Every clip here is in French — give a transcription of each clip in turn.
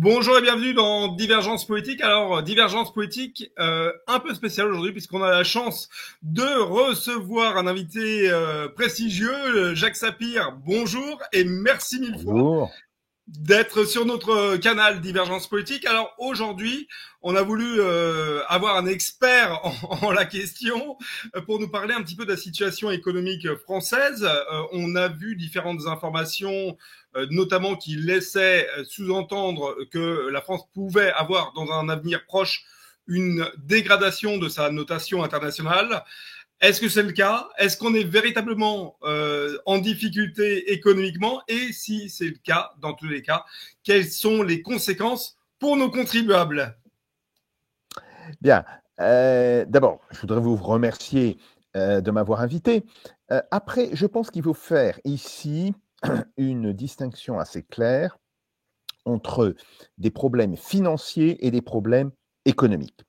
Bonjour et bienvenue dans Divergence Politique. Alors, Divergence Politique, un peu spéciale aujourd'hui puisqu'on a la chance de recevoir un invité prestigieux, Jacques Sapir. Bonjour et merci mille fois Bonjour. d'être sur notre canal Divergence Politique. Alors aujourd'hui, on a voulu avoir un expert en la question pour nous parler un petit peu de la situation économique française. On a vu différentes informations, notamment qui laissaient sous-entendre que la France pouvait avoir dans un avenir proche une dégradation de sa notation internationale. Est-ce que c'est le cas? Est-ce qu'on est véritablement en difficulté économiquement? Et si c'est le cas, dans tous les cas, quelles sont les conséquences pour nos contribuables? Bien. D'abord, je voudrais vous remercier de m'avoir invité. Après, je pense qu'il faut faire ici une distinction assez claire entre des problèmes financiers et des problèmes économiques.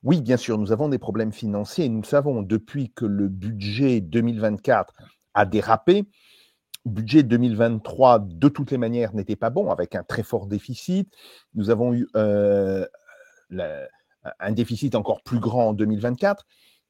Oui, bien sûr, nous avons des problèmes financiers et nous le savons depuis que le budget 2024 a dérapé. Le budget 2023, de toutes les manières, n'était pas bon, avec un très fort déficit. Nous avons eu un déficit encore plus grand en 2024.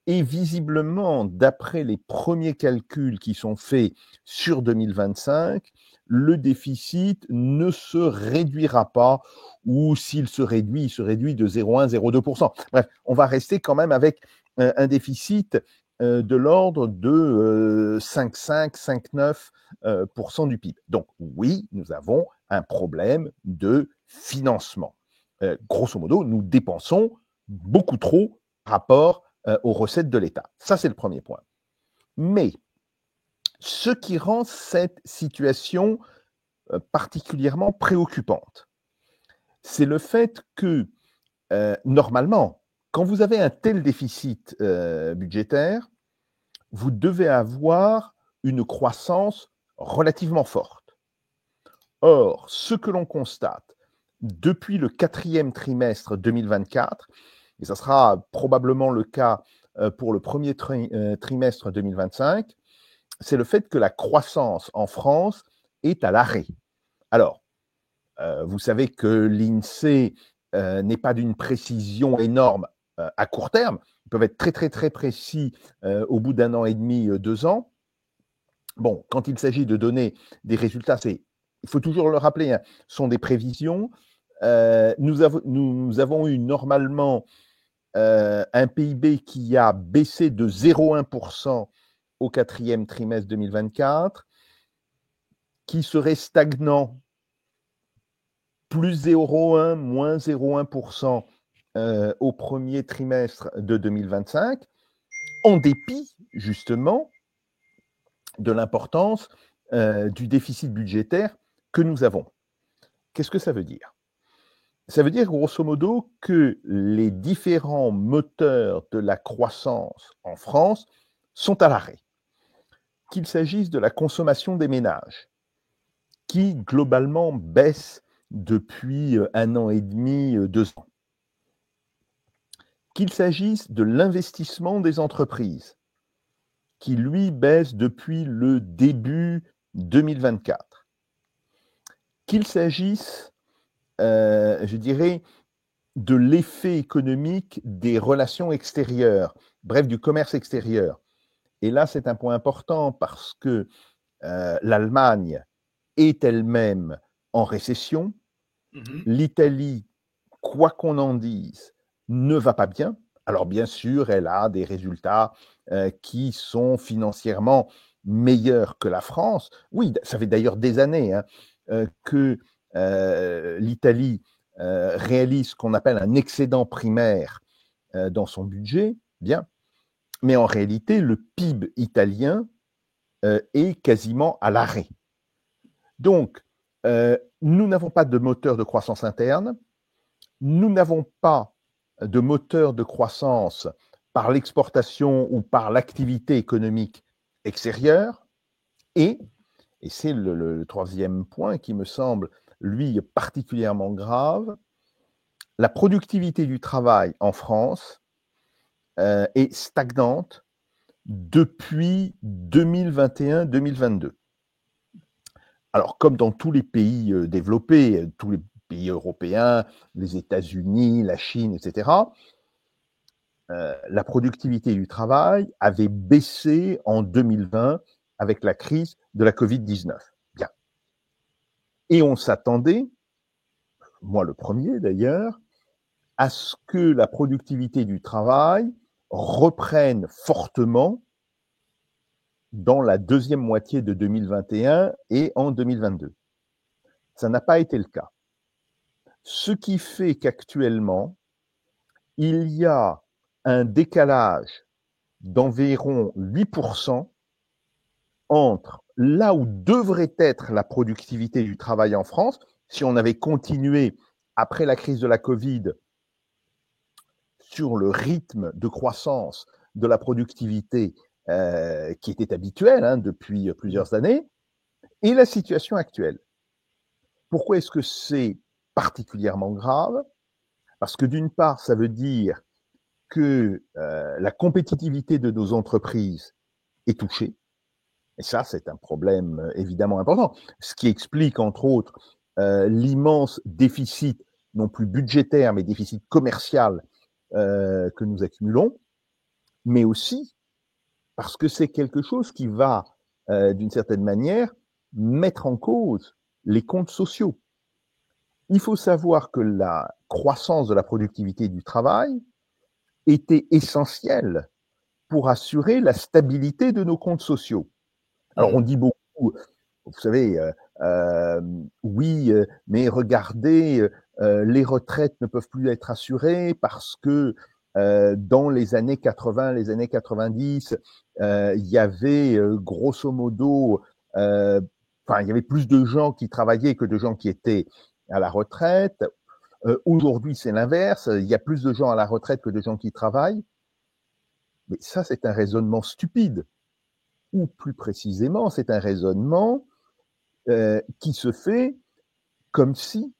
Et visiblement, d'après les premiers calculs qui sont faits sur 2025, le déficit ne se réduira pas, ou s'il se réduit, il se réduit de 0,1-0,2%. Bref, on va rester quand même avec un déficit de l'ordre de 5,5-5,9% du PIB. Donc oui, nous avons un problème de financement. Grosso modo, nous dépensons beaucoup trop par rapport aux recettes de l'État. Ça, c'est le premier point. Mais ce qui rend cette situation particulièrement préoccupante, c'est le fait que, normalement, quand vous avez un tel déficit budgétaire, vous devez avoir une croissance relativement forte. Or, ce que l'on constate depuis le quatrième trimestre 2024, et ça sera probablement le cas pour le premier trimestre 2025, c'est le fait que la croissance en France est à l'arrêt. Alors, vous savez que l'INSEE n'est pas d'une précision énorme à court terme. Ils peuvent être très, très, très précis au bout d'un an et demi, 2 ans. Bon, quand il s'agit de donner des résultats, il faut toujours le rappeler, hein, sont des prévisions. Nous avons eu normalement un PIB qui a baissé de 0,1% au quatrième trimestre 2024, qui serait stagnant, plus 0,1, moins 0,1% au premier trimestre de 2025, en dépit justement de l'importance du déficit budgétaire que nous avons. Qu'est-ce que ça veut dire? Ça veut dire grosso modo que les différents moteurs de la croissance en France sont à l'arrêt. Qu'il s'agisse de la consommation des ménages, qui globalement baisse depuis un an et demi, 2 ans. Qu'il s'agisse de l'investissement des entreprises, qui lui baisse depuis le début 2024. Qu'il s'agisse, je dirais, de l'effet économique des relations extérieures, bref, du commerce extérieur. Et là, c'est un point important parce que l'Allemagne est elle-même en récession. L'Italie, quoi qu'on en dise, ne va pas bien. Alors bien sûr, elle a des résultats qui sont financièrement meilleurs que la France. Oui, ça fait d'ailleurs des années que l'Italie réalise ce qu'on appelle un excédent primaire dans son budget. Bien. Mais en réalité, le PIB italien est quasiment à l'arrêt. Donc, nous n'avons pas de moteur de croissance interne, nous n'avons pas de moteur de croissance par l'exportation ou par l'activité économique extérieure, et c'est le troisième point qui me semble, lui, particulièrement grave, la productivité du travail en France est stagnante depuis 2021-2022. Alors, comme dans tous les pays développés, tous les pays européens, les États-Unis, la Chine, etc., la productivité du travail avait baissé en 2020 avec la crise de la Covid-19. Bien. Et on s'attendait, moi le premier d'ailleurs, à ce que la productivité du travail reprenne fortement dans la deuxième moitié de 2021 et en 2022. Ça n'a pas été le cas. Ce qui fait qu'actuellement, il y a un décalage d'environ 8% entre là où devrait être la productivité du travail en France, si on avait continué après la crise de la Covid sur le rythme de croissance de la productivité qui était habituel depuis plusieurs années, et la situation actuelle. Pourquoi est-ce que c'est particulièrement grave? Parce que d'une part, ça veut dire que la compétitivité de nos entreprises est touchée, et ça, c'est un problème évidemment important, ce qui explique entre autres l'immense déficit, non plus budgétaire, mais déficit commercial que nous accumulons, mais aussi parce que c'est quelque chose qui va, d'une certaine manière, mettre en cause les comptes sociaux. Il faut savoir que la croissance de la productivité du travail était essentielle pour assurer la stabilité de nos comptes sociaux. Alors on dit beaucoup, vous savez, oui, mais regardez, les retraites ne peuvent plus être assurées parce que dans les années 80, les années 90, il y avait grosso modo, il y avait plus de gens qui travaillaient que de gens qui étaient à la retraite. Aujourd'hui, c'est l'inverse. Il y a plus de gens à la retraite que de gens qui travaillent. Mais ça, c'est un raisonnement stupide. Ou plus précisément, c'est un raisonnement qui se fait comme si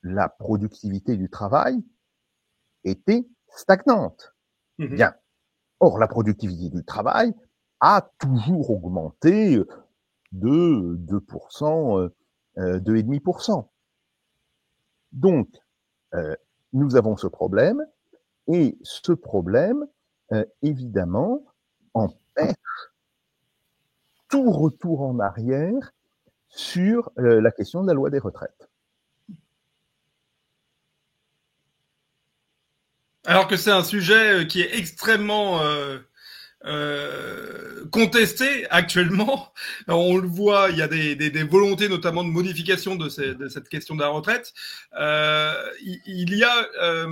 la productivité du travail était stagnante. Bien. Or, la productivité du travail a toujours augmenté de 2%, 2,5%. Donc, nous avons ce problème, et ce problème, évidemment, empêche tout retour en arrière sur la question de la loi des retraites. Alors que c'est un sujet qui est extrêmement contesté actuellement. On le voit, il y a des volontés notamment de modification de cette question de la retraite. Il y a,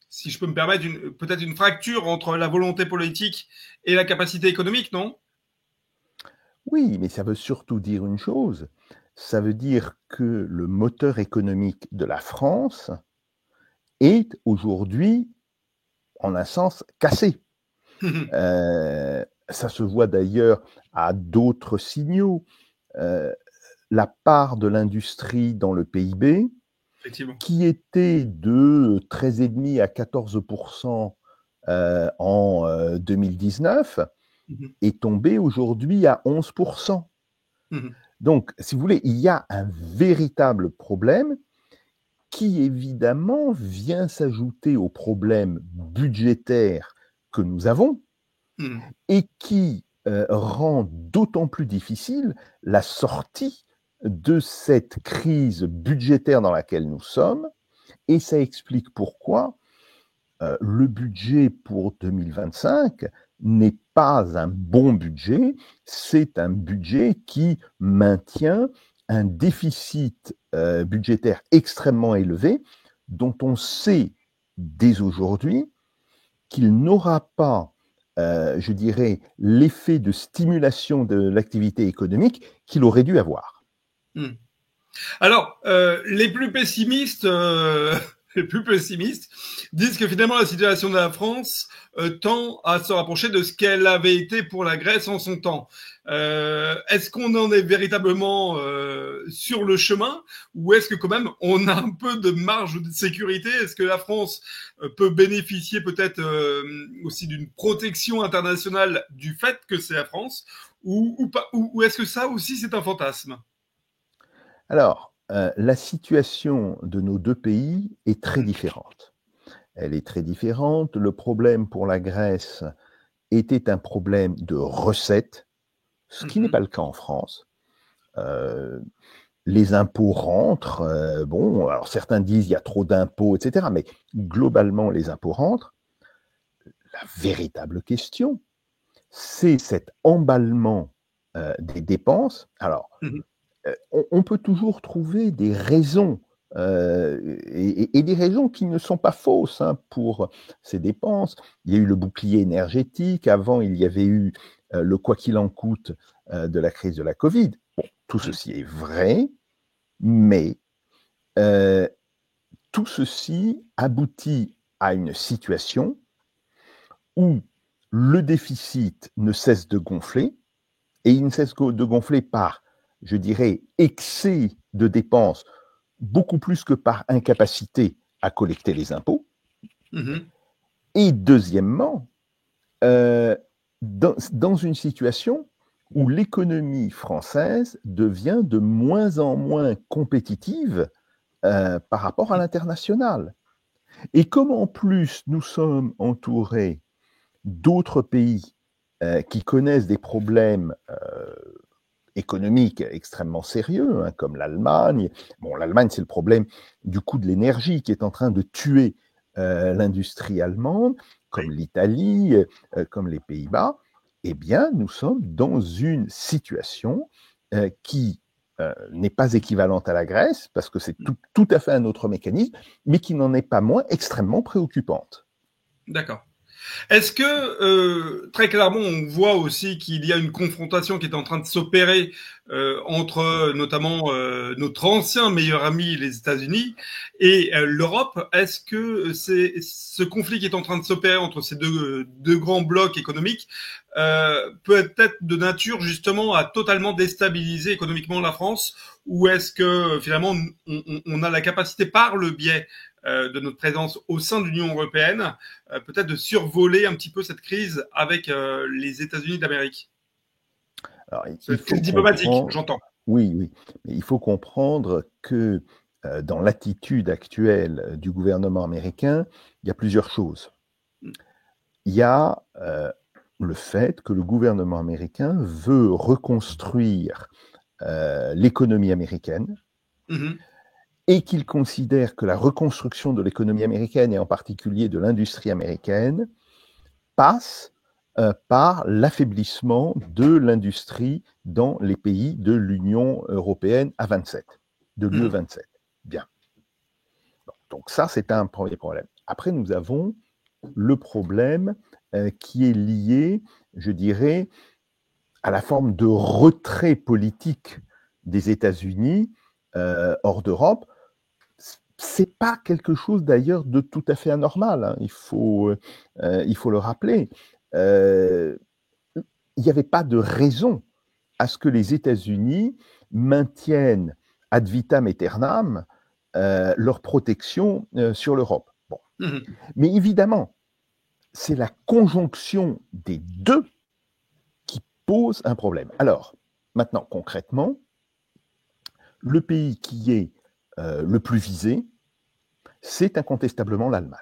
si je peux me permettre, peut-être une fracture entre la volonté politique et la capacité économique, non? Oui, mais ça veut surtout dire une chose. Ça veut dire que le moteur économique de la France est aujourd'hui, en un sens, cassé. Ça se voit d'ailleurs à d'autres signaux. La part de l'industrie dans le PIB, qui était de 13,5 à 14% en 2019, est tombée aujourd'hui à 11%. Donc, si vous voulez, il y a un véritable problème qui, évidemment, vient s'ajouter aux problèmes budgétaires que nous avons et qui rend d'autant plus difficile la sortie de cette crise budgétaire dans laquelle nous sommes, et ça explique pourquoi le budget pour 2025 n'est pas un bon budget, c'est un budget qui maintient un déficit budgétaire extrêmement élevé, dont on sait dès aujourd'hui qu'il n'aura pas, je dirais, l'effet de stimulation de l'activité économique qu'il aurait dû avoir. Alors, les plus pessimistes disent que finalement la situation de la France tend à se rapprocher de ce qu'elle avait été pour la Grèce en son temps. Est-ce qu'on en est véritablement sur le chemin, ou est-ce que quand même on a un peu de marge de sécurité? Est-ce que la France peut bénéficier peut-être aussi d'une protection internationale du fait que c'est la France, ou est-ce que ça aussi c'est un fantasme? Alors, la situation de nos deux pays est très différente. Elle est très différente. Le problème pour la Grèce était un problème de recettes, ce qui n'est pas le cas en France. Les impôts rentrent, bon, alors certains disent il y a trop d'impôts, etc., mais globalement, les impôts rentrent. La véritable question, c'est cet emballement des dépenses. Alors, on peut toujours trouver des raisons, et des raisons qui ne sont pas fausses pour ces dépenses. Il y a eu le bouclier énergétique, avant il y avait eu le quoi qu'il en coûte de la crise de la Covid. Bon, tout ceci est vrai, mais tout ceci aboutit à une situation où le déficit ne cesse de gonfler, et il ne cesse de gonfler par, je dirais, excès de dépenses, beaucoup plus que par incapacité à collecter les impôts. Et deuxièmement, dans une situation où l'économie française devient de moins en moins compétitive par rapport à l'international. Et comme en plus nous sommes entourés d'autres pays qui connaissent des problèmes économiques extrêmement sérieux, comme l'Allemagne. Bon, l'Allemagne, c'est le problème du coût de l'énergie qui est en train de tuer l'industrie allemande, comme l'Italie, comme les Pays-Bas. Eh bien, nous sommes dans une situation qui n'est pas équivalente à la Grèce, parce que c'est tout à fait un autre mécanisme, mais qui n'en est pas moins extrêmement préoccupante. D'accord. Est-ce que, très clairement, on voit aussi qu'il y a une confrontation qui est en train de s'opérer entre notamment notre ancien meilleur ami, les États-Unis, et l'Europe? Est-ce que c'est ce conflit qui est en train de s'opérer entre ces deux grands blocs économiques peut être de nature justement à totalement déstabiliser économiquement la France? Ou est-ce que finalement on a la capacité par le biais de notre présence au sein de l'Union européenne, peut-être de survoler un petit peu cette crise avec les États-Unis d'Amérique? C'est crise diplomatique, j'entends. Oui, oui. Mais il faut comprendre que dans l'attitude actuelle du gouvernement américain, il y a plusieurs choses. Il y a le fait que le gouvernement américain veut reconstruire l'économie américaine, et qu'il considère que la reconstruction de l'économie américaine, et en particulier de l'industrie américaine, passe par l'affaiblissement de l'industrie dans les pays de l'Union européenne à 27, de l'UE 27. Bien. Donc ça, c'est un premier problème. Après, nous avons le problème qui est lié, je dirais, à la forme de retrait politique des États-Unis hors d'Europe. C'est pas quelque chose d'ailleurs de tout à fait anormal, il faut le rappeler. Il n'y avait pas de raison à ce que les États-Unis maintiennent ad vitam aeternam leur protection sur l'Europe. Bon. Mais évidemment, c'est la conjonction des deux qui pose un problème. Alors, maintenant, concrètement, le pays qui est le plus visé, c'est incontestablement l'Allemagne.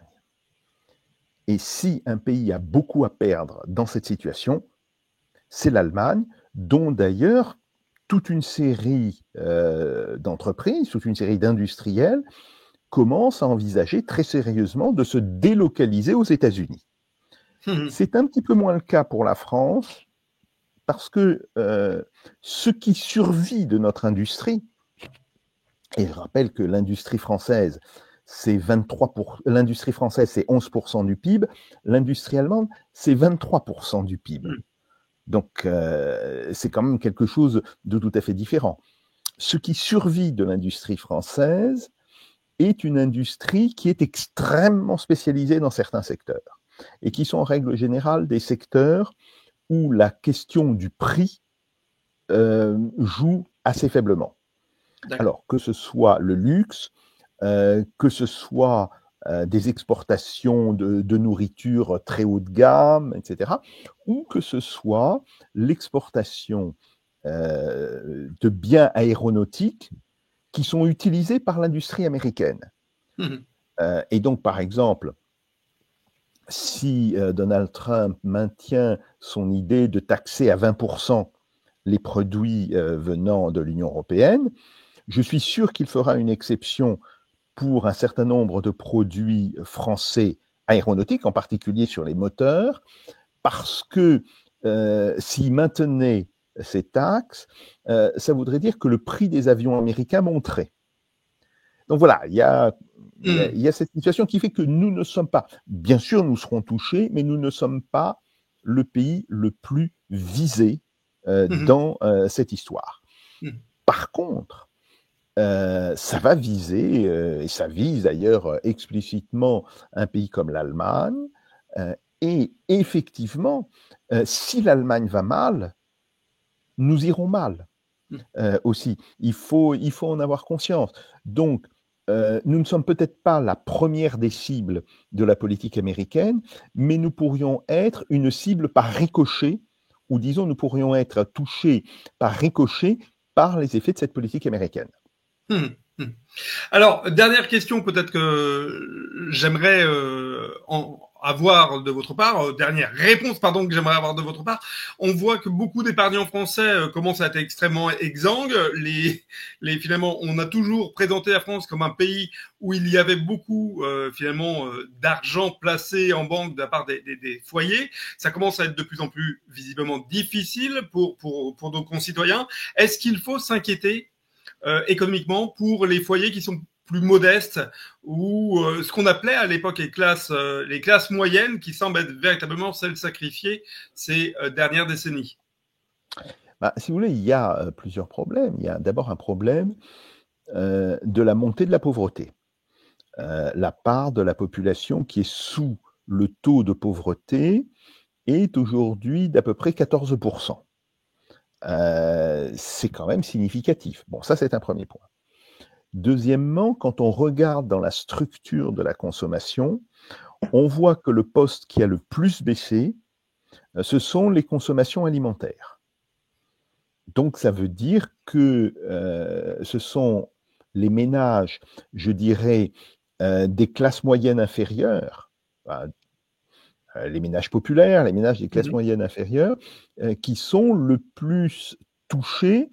Et si un pays a beaucoup à perdre dans cette situation, c'est l'Allemagne, dont d'ailleurs toute une série d'entreprises, toute une série d'industriels commencent à envisager très sérieusement de se délocaliser aux États-Unis. C'est un petit peu moins le cas pour la France, parce que ce qui survit de notre industrie, et je rappelle que l'industrie française, c'est l'industrie française, c'est 11% du PIB, l'industrie allemande, c'est 23% du PIB. Donc, c'est quand même quelque chose de tout à fait différent. Ce qui survit de l'industrie française est une industrie qui est extrêmement spécialisée dans certains secteurs, et qui sont en règle générale des secteurs où la question du prix joue assez faiblement. Alors, que ce soit le luxe, que ce soit des exportations de nourriture très haut de gamme, etc., ou que ce soit l'exportation de biens aéronautiques qui sont utilisés par l'industrie américaine. Et donc, par exemple, si Donald Trump maintient son idée de taxer à 20% les produits venant de l'Union européenne, je suis sûr qu'il fera une exception pour un certain nombre de produits français aéronautiques, en particulier sur les moteurs, parce que s'il maintenait ces taxes, ça voudrait dire que le prix des avions américains monterait. Donc voilà, il y a cette situation qui fait que nous ne sommes pas, bien sûr nous serons touchés, mais nous ne sommes pas le pays le plus visé dans cette histoire. Par contre, ça va viser, et ça vise d'ailleurs explicitement un pays comme l'Allemagne, et effectivement, si l'Allemagne va mal, nous irons mal aussi. Il faut en avoir conscience. Donc, nous ne sommes peut-être pas la première des cibles de la politique américaine, mais nous pourrions être une cible par ricochet, ou disons, nous pourrions être touchés par ricochet par les effets de cette politique américaine. Alors, dernière question, peut-être que j'aimerais avoir de votre part, dernière réponse, pardon, que j'aimerais avoir de votre part. On voit que beaucoup d'épargnants français commencent à être extrêmement exsangues. Finalement, on a toujours présenté la France comme un pays où il y avait beaucoup finalement d'argent placé en banque de la part des foyers. Ça commence à être de plus en plus visiblement difficile pour nos concitoyens. Est-ce qu'il faut s'inquiéter économiquement pour les foyers qui sont plus modestes ou ce qu'on appelait à l'époque les classes moyennes qui semblent être véritablement celles sacrifiées ces dernières décennies? Si vous voulez, il y a plusieurs problèmes. Il y a d'abord un problème de la montée de la pauvreté. La part de la population qui est sous le taux de pauvreté est aujourd'hui d'à peu près 14%. C'est quand même significatif. Bon, ça c'est un premier point. Deuxièmement, quand on regarde dans la structure de la consommation, on voit que le poste qui a le plus baissé, ce sont les consommations alimentaires. Donc ça veut dire que ce sont les ménages, je dirais, des classes moyennes inférieures, les ménages populaires, les ménages des classes moyennes inférieures, qui sont le plus touchés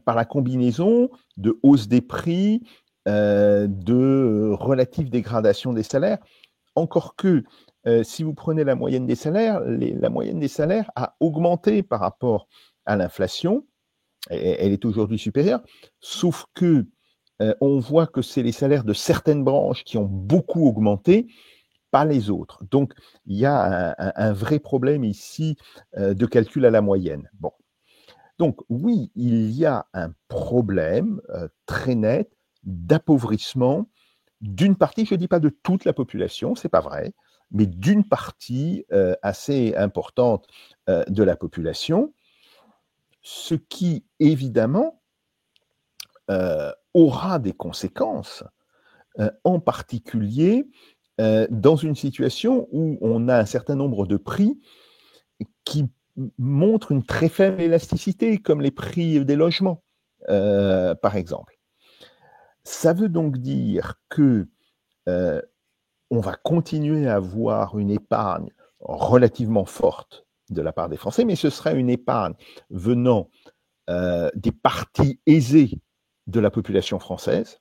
par la combinaison de hausse des prix, de relative dégradation des salaires. Encore que, si vous prenez la moyenne des salaires, la moyenne des salaires a augmenté par rapport à l'inflation. Elle est aujourd'hui supérieure, sauf que on voit que c'est les salaires de certaines branches qui ont beaucoup augmenté, pas les autres. Donc, il y a un vrai problème ici de calcul à la moyenne. Bon. Donc, oui, il y a un problème très net d'appauvrissement d'une partie, je ne dis pas de toute la population, c'est pas vrai, mais d'une partie assez importante de la population, ce qui, évidemment, aura des conséquences, en particulier dans une situation où on a un certain nombre de prix qui montrent une très faible élasticité, comme les prix des logements, par exemple. Ça veut donc dire que on va continuer à avoir une épargne relativement forte de la part des Français, mais ce sera une épargne venant des parties aisées de la population française,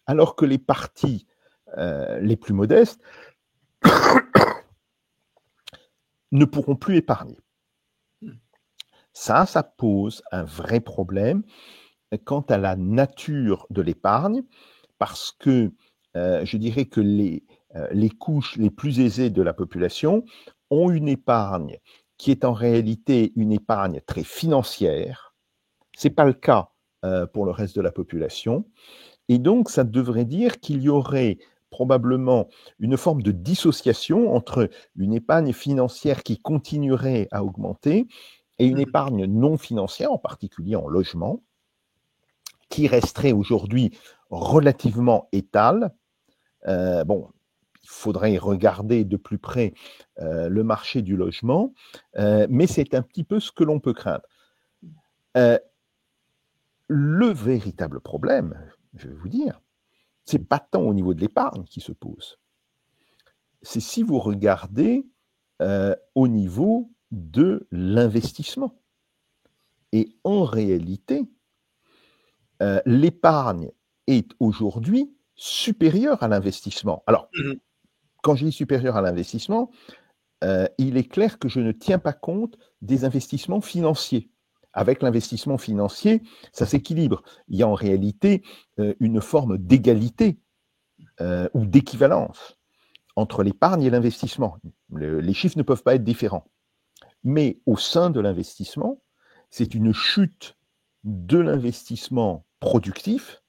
alors que les parties les plus modestes ne pourront plus épargner. Ça pose un vrai problème quant à la nature de l'épargne, parce que je dirais que les couches les plus aisées de la population ont une épargne qui est en réalité une épargne très financière. Ce n'est pas le cas pour le reste de la population. Et donc, ça devrait dire qu'il y aurait probablement une forme de dissociation entre une épargne financière qui continuerait à augmenter et une épargne non financière, en particulier en logement, qui resterait aujourd'hui relativement étale. Bon, il faudrait regarder de plus près le marché du logement, mais c'est un petit peu ce que l'on peut craindre. le véritable problème, je vais vous dire, c'est pas tant au niveau de l'épargne qui se pose. C'est si vous regardez au niveau de l'investissement. Et en réalité, l'épargne est aujourd'hui supérieure à l'investissement. Alors, quand je dis supérieure à l'investissement, il est clair que je ne tiens pas compte des investissements financiers. Avec l'investissement financier, ça s'équilibre. Il y a en réalité une forme d'égalité ou d'équivalence entre l'épargne et l'investissement. Les chiffres ne peuvent pas être différents. Mais au sein de l'investissement, c'est une chute de l'investissement productif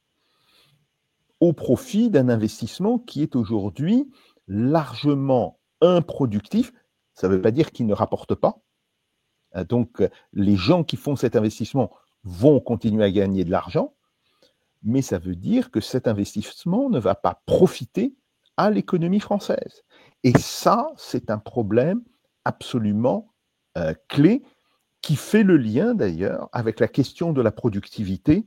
au profit d'un investissement qui est aujourd'hui largement improductif. Ça ne veut pas dire qu'il ne rapporte pas. Donc, les gens qui font cet investissement vont continuer à gagner de l'argent, mais ça veut dire que cet investissement ne va pas profiter à l'économie française. Et ça, c'est un problème absolument clé qui fait le lien d'ailleurs avec la question de la productivité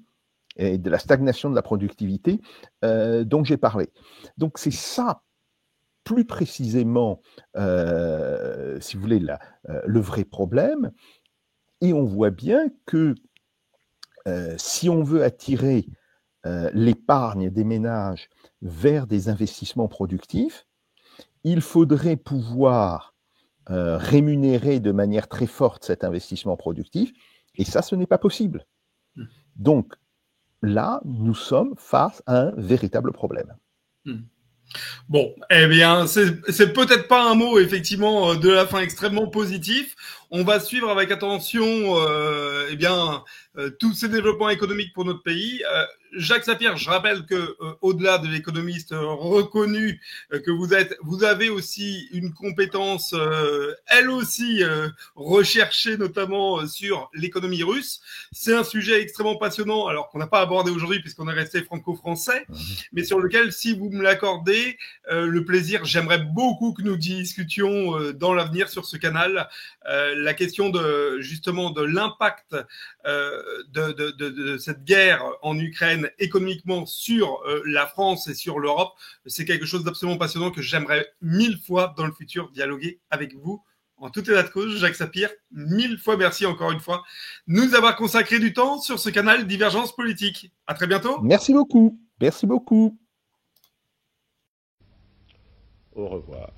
et de la stagnation de la productivité dont j'ai parlé. Donc c'est ça, plus précisément, si vous voulez, le vrai problème. Et on voit bien que si on veut attirer l'épargne des ménages vers des investissements productifs, il faudrait pouvoir rémunérer de manière très forte cet investissement productif, et ça, ce n'est pas possible. Donc, là, nous sommes face à un véritable problème. Bon, eh bien, c'est peut-être pas un mot, effectivement, de la fin extrêmement positif. On va suivre avec attention, eh bien, tous ces développements économiques pour notre pays. Jacques Sapir, je rappelle que au-delà de l'économiste reconnu que vous avez aussi une compétence, elle aussi recherchée notamment sur l'économie russe. C'est un sujet extrêmement passionnant, alors qu'on n'a pas abordé aujourd'hui puisqu'on est resté franco-français, mais sur lequel, si vous me l'accordez, le plaisir, j'aimerais beaucoup que nous discutions dans l'avenir sur ce canal. La question de justement de l'impact de cette guerre en Ukraine économiquement sur la France et sur l'Europe, c'est quelque chose d'absolument passionnant que j'aimerais 1000 fois dans le futur dialoguer avec vous. En tout état de cause, Jacques Sapir, 1000 fois merci encore une fois de nous avoir consacré du temps sur ce canal Divergence Politique. À très bientôt. Merci beaucoup. Merci beaucoup. Au revoir.